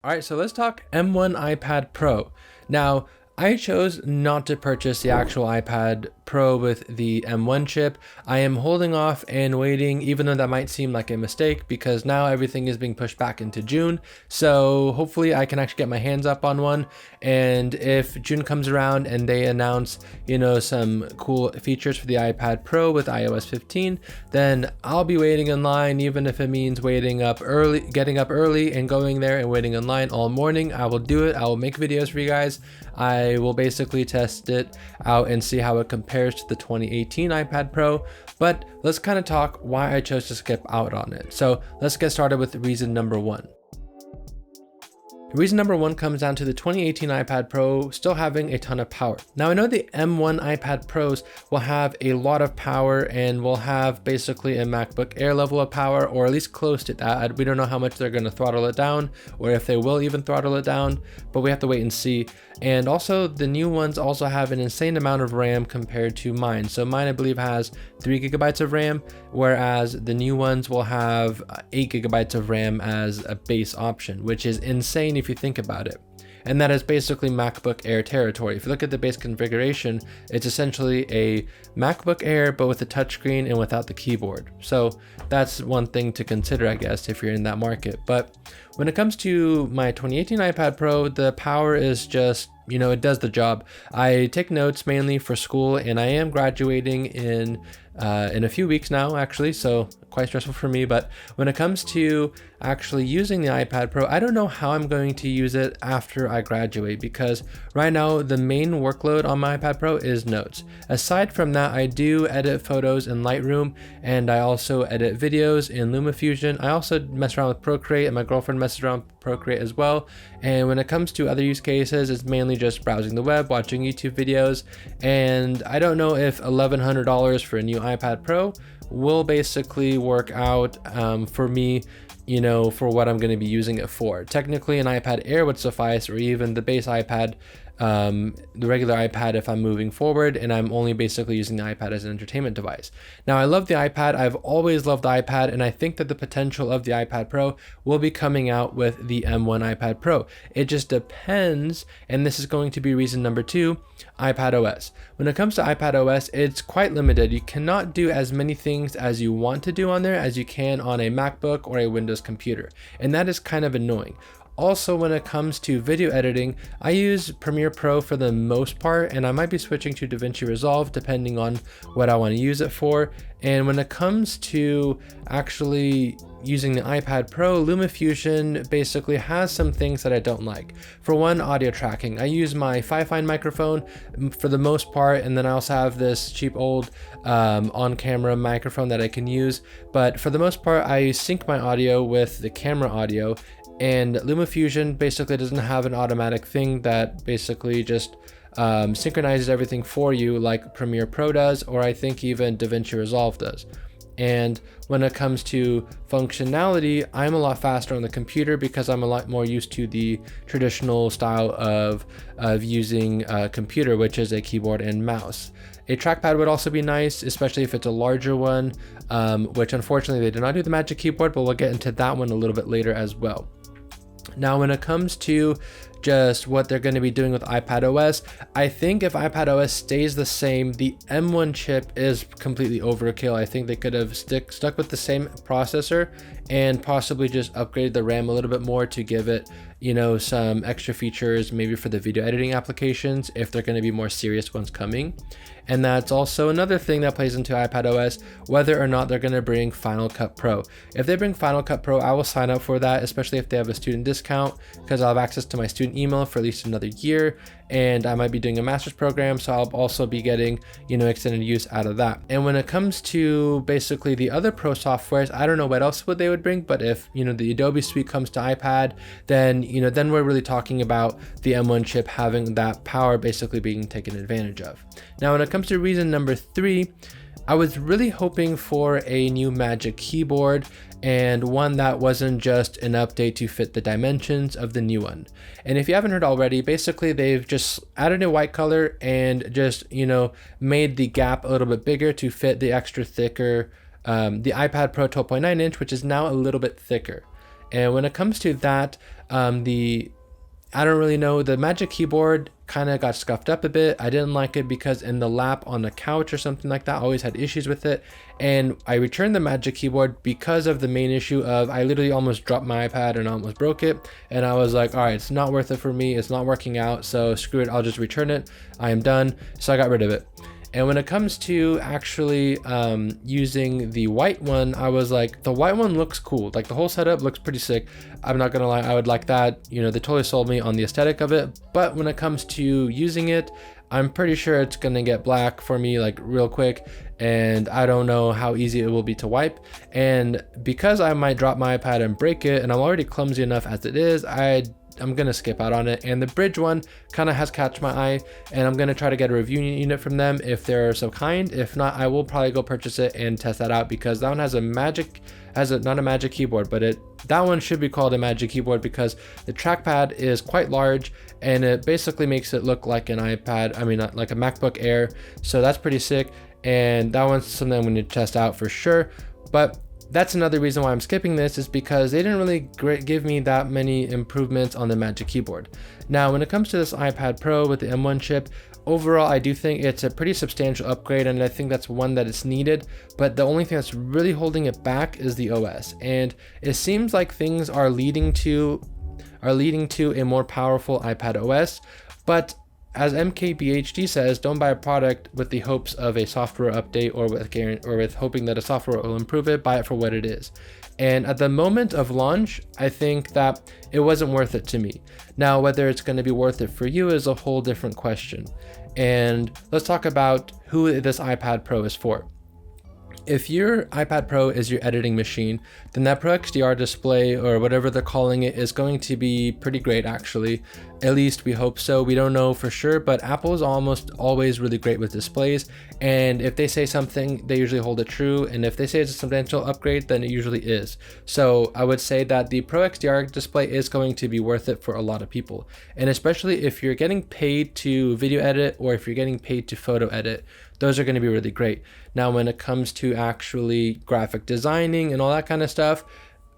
All right, so let's talk M1 iPad Pro. Now, I chose not to purchase the actual iPad Pro with the M1 chip. I am holding off and waiting, even though that might seem like a mistake, because now everything is being pushed back into June. So hopefully I can actually get my hands up on one. And if June comes around and they announce, some cool features for the iPad Pro with iOS 15, then I'll be waiting in line, even if it means getting up early and going there and waiting in line all morning. I will do it. I will make videos for you guys. I will basically test it out and see how it compares to the 2018 iPad Pro, but let's kind of talk why I chose to skip out on it. So let's get started with reason number one. Reason number one comes down to the 2018 iPad Pro still having a ton of power. Now I know the M1 iPad Pros will have a lot of power and will have basically a MacBook Air level of power, or at least close to that. We don't know how much they're going to throttle it down, or if they will even throttle it down, but we have to wait and see. And also the new ones also have an insane amount of RAM compared to mine. So mine, I believe, has 3 gigabytes of RAM, whereas the new ones will have 8 gigabytes of RAM as a base option, which is insane if you think about it. And that is basically MacBook Air territory. If you look at the base configuration, it's essentially a MacBook Air, but with a touchscreen and without the keyboard. So that's one thing to consider, I guess, if you're in that market. But when it comes to my 2018 iPad Pro, the power is just, it does the job. I take notes mainly for school, and I am graduating in a few weeks now, actually, so quite stressful for me. But when it comes to actually using the iPad Pro, I don't know how I'm going to use it after I graduate, because right now the main workload on my iPad Pro is notes. Aside from that, I do edit photos in Lightroom, and I also edit videos in LumaFusion. I also mess around with Procreate, and my girlfriend messes around with Procreate as well. And when it comes to other use cases, it's mainly just browsing the web, watching YouTube videos. And I don't know if $1,100 for a new iPad Pro will basically work out for me, for what I'm going to be using it for. Technically, an iPad Air would suffice, or even the base iPad, the regular iPad if I'm moving forward and I'm only basically using the iPad as an entertainment device. Now, I love the iPad. I've always loved the iPad, and I think that the potential of the iPad Pro will be coming out with the M1 iPad Pro. It just depends, and this is going to be reason number two, iPad OS. When it comes to iPad OS, it's quite limited. You cannot do as many things as you want to do on there as you can on a MacBook or a Windows computer, and that is kind of annoying. Also, when it comes to video editing, I use Premiere Pro for the most part, and I might be switching to DaVinci Resolve depending on what I want to use it for. And when it comes to actually using the iPad Pro, LumaFusion basically has some things that I don't like. For one, audio tracking. I use my Fifine microphone for the most part, and then I also have this cheap old on-camera microphone that I can use. But for the most part, I sync my audio with the camera audio, and LumaFusion basically doesn't have an automatic thing that basically just synchronizes everything for you like Premiere Pro does, or I think even DaVinci Resolve does. And when it comes to functionality, I'm a lot faster on the computer because I'm a lot more used to the traditional style of using a computer, which is a keyboard and mouse. A trackpad would also be nice, especially if it's a larger one, which unfortunately they did not do the Magic Keyboard, but we'll get into that one a little bit later as well. Now, when it comes to just what they're going to be doing with iPad OS, I think if iPad OS stays the same, the M1 chip is completely overkill. I think they could have stuck with the same processor and possibly just upgraded the RAM a little bit more to give it, some extra features, maybe for the video editing applications, if they're going to be more serious ones coming. And that's also another thing that plays into iPad OS, whether or not they're going to bring Final Cut Pro. If they bring Final Cut Pro, I will sign up for that, especially if they have a student discount, because I'll have access to my student email for at least another year, and I might be doing a master's program, so I'll also be getting, extended use out of that. And when it comes to basically the other pro softwares, I don't know what else they would bring, but if, the Adobe Suite comes to iPad, then, then we're really talking about the M1 chip having that power basically being taken advantage of. Now, when it comes to reason number three, I was really hoping for a new Magic Keyboard, and one that wasn't just an update to fit the dimensions of the new one. And if you haven't heard already, basically they've just added a white color and just, made the gap a little bit bigger to fit the extra thicker, the iPad Pro 12.9 inch, which is now a little bit thicker. And when it comes to that, The I don't really know. The Magic Keyboard kind of got scuffed up a bit. I didn't like it because in the lap on the couch or something like that, I always had issues with it. And I returned the Magic Keyboard because of the main issue of I literally almost dropped my iPad and almost broke it. And I was like, all right, it's not worth it for me. It's not working out. So screw it. I'll just return it. I am done. So I got rid of it. And when it comes to actually using the white one, I was like, the white one looks cool. Like the whole setup looks pretty sick. I'm not gonna lie, I would like that. You know, they totally sold me on the aesthetic of it. But when it comes to using it, I'm pretty sure it's gonna get black for me like real quick. And I don't know how easy it will be to wipe. And because I might drop my iPad and break it, and I'm already clumsy enough as it is, I'm gonna skip out on it. And the Brydge one kind of has catch my eye, and I'm gonna try to get a review unit from them if they're so kind. If not, I will probably go purchase it and test that out, because that one has not a Magic Keyboard, but that one should be called a Magic Keyboard because the trackpad is quite large and it basically makes it look like an iPad. I mean, like a MacBook Air. So that's pretty sick. And that one's something I'm going to test out for sure. But that's another reason why I'm skipping this, is because they didn't really give me that many improvements on the Magic Keyboard. Now, when it comes to this iPad Pro with the M1 chip, overall, I do think it's a pretty substantial upgrade, and I think that's one that is needed. But the only thing that's really holding it back is the OS. And it seems like things are leading to a more powerful iPad OS, but as MKBHD says, don't buy a product with the hopes of a software update or with hoping that a software will improve it. Buy it for what it is. And at the moment of launch, I think that it wasn't worth it to me. Now, whether it's going to be worth it for you is a whole different question. And let's talk about who this iPad Pro is for. If your iPad Pro is your editing machine, then that Pro XDR display, or whatever they're calling it, is going to be pretty great actually. At least we hope so. We don't know for sure, but Apple is almost always really great with displays. And if they say something, they usually hold it true. And if they say it's a substantial upgrade, then it usually is. So I would say that the Pro XDR display is going to be worth it for a lot of people. And especially if you're getting paid to video edit, or if you're getting paid to photo edit, those are going to be really great. Now, when it comes to actually graphic designing and all that kind of stuff,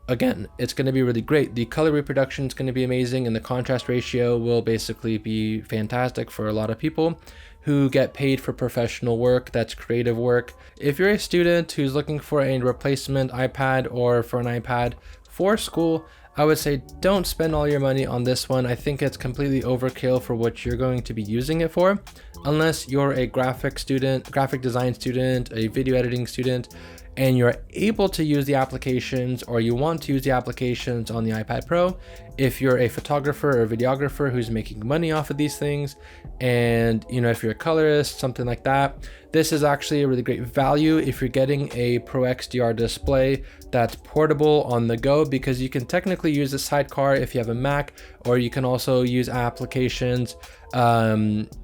again, it's going to be really great. The color reproduction is going to be amazing, and the contrast ratio will basically be fantastic for a lot of people who get paid for professional work, that's creative work. If you're a student who's looking for a replacement iPad or for an iPad for school, I would say don't spend all your money on this one. I think it's completely overkill for what you're going to be using it for, unless you're a graphic design student, a video editing student, and you're able to use the applications, or you want to use the applications on the iPad Pro. If you're a photographer or videographer who's making money off of these things, and if you're a colorist, something like that, this is actually a really great value if you're getting a Pro XDR display that's portable on the go, because you can technically use a sidecar if you have a Mac, or you can also use applications.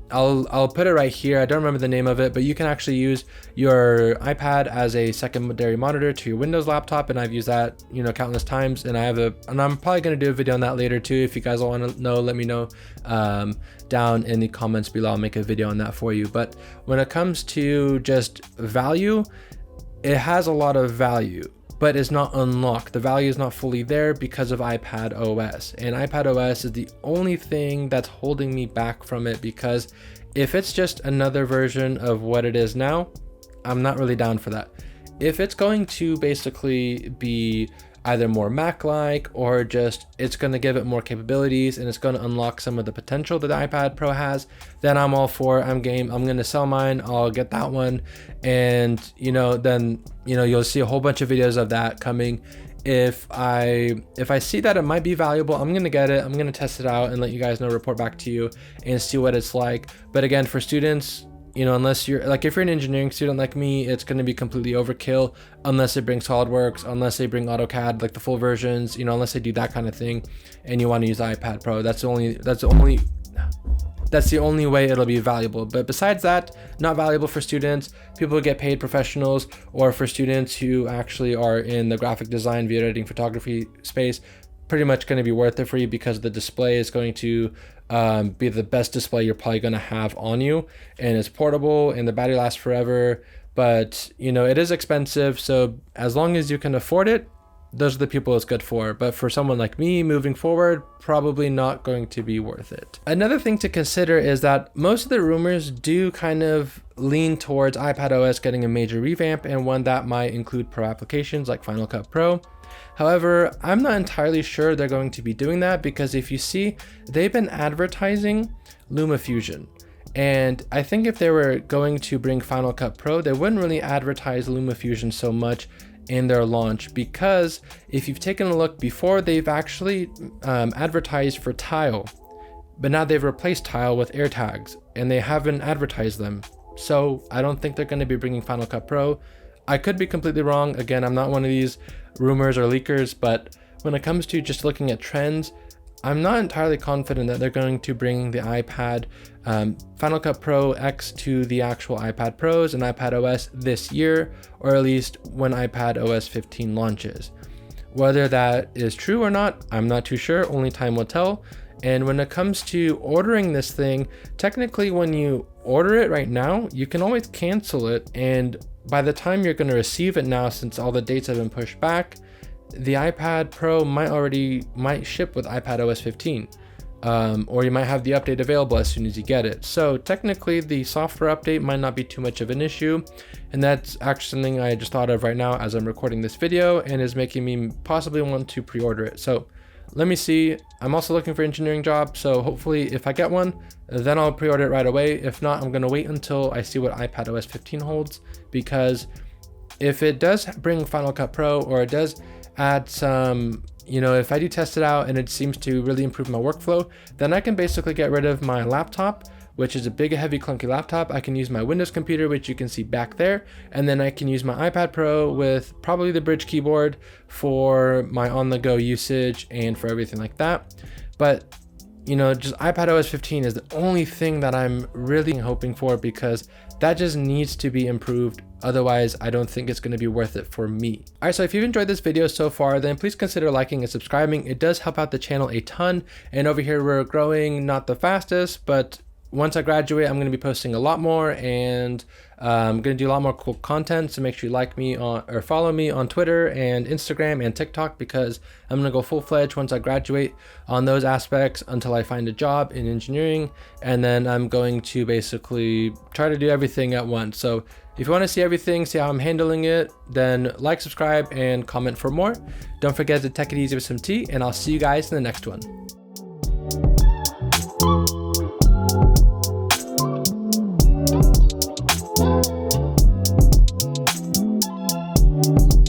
I'll put it right here. I don't remember the name of it, but you can actually use your iPad as a secondary monitor to your Windows laptop, and I've used that countless times. And I'm probably going to do a video on that later too. If you guys want to know, let me know down in the comments below. I'll make a video on that for you. But when it comes to just value, it has a lot of value, but it's not unlocked. The value is not fully there because of iPad OS, and iPad OS is the only thing that's holding me back from it, because if it's just another version of what it is now, I'm not really down for that. If it's going to basically be either more Mac-like, or just it's going to give it more capabilities and it's going to unlock some of the potential that the iPad Pro has, then I'm all for it. I'm game. I'm going to sell mine. I'll get that one, and then you'll see a whole bunch of videos of that coming. If I see that it might be valuable, I'm going to get it. I'm going to test it out and let you guys know, report back to you and see what it's like. But again, for students, unless you're if you're an engineering student like me, it's going to be completely overkill unless it brings SolidWorks, unless they bring AutoCAD, like the full versions, unless they do that kind of thing, and you want to use the iPad Pro. That's the only way it'll be valuable. But besides that, not valuable for students, people who get paid, professionals, or for students who actually are in the graphic design, video editing, photography space. Pretty much going to be worth it for you, because the display is going to be the best display you're probably going to have on you, and it's portable and the battery lasts forever. But it is expensive, so as long as you can afford it, those are the people it's good for. But for someone like me moving forward, probably not going to be worth it. Another thing to consider is that most of the rumors do kind of lean towards iPadOS getting a major revamp, and one that might include pro applications like Final Cut Pro. However, I'm not entirely sure they're going to be doing that, because if you see, they've been advertising LumaFusion. And I think if they were going to bring Final Cut Pro, they wouldn't really advertise LumaFusion so much in their launch, because if you've taken a look before, they've actually advertised for Tile, but now they've replaced Tile with AirTags and they haven't advertised them. So I don't think they're going to be bringing Final Cut Pro. I could be completely wrong. Again, I'm not one of these rumors or leakers, but when it comes to just looking at trends, I'm not entirely confident that they're going to bring the iPad Final Cut Pro X to the actual iPad Pros and iPadOS this year, or at least when iPadOS 15 launches. Whether that is true or not, I'm not too sure, only time will tell. And when it comes to ordering this thing, technically when you order it right now, you can always cancel it, and by the time you're going to receive it now, since all the dates have been pushed back, the iPad Pro might ship with iPadOS 15, or you might have the update available as soon as you get it. So technically the software update might not be too much of an issue, and that's actually something I just thought of right now as I'm recording this video, and is making me possibly want to pre-order it. So let me see. I'm also looking for engineering jobs, so hopefully if I get one, then I'll pre-order it right away. If not, I'm going to wait until I see what iPadOS 15 holds, because if it does bring Final Cut Pro, or it does add some, if I do test it out and it seems to really improve my workflow, then I can basically get rid of my laptop, which is a big, heavy, clunky laptop. I can use my Windows computer, which you can see back there, and then I can use my iPad Pro with probably the Bridge keyboard for my on-the-go usage and for everything like that. But just iPadOS 15 is the only thing that I'm really hoping for, because that just needs to be improved. Otherwise, I don't think it's going to be worth it for me. All right, so if you've enjoyed this video so far, then please consider liking and subscribing. It does help out the channel a ton. And over here, we're growing, not the fastest, but once I graduate, I'm going to be posting a lot more, and I'm going to do a lot more cool content. So make sure you like me or follow me on Twitter and Instagram and TikTok, because I'm going to go full-fledged once I graduate on those aspects until I find a job in engineering. And then I'm going to basically try to do everything at once. So if you want to see everything, see how I'm handling it, then like, subscribe, and comment for more. Don't forget to take it easy with some tea, and I'll see you guys in the next one.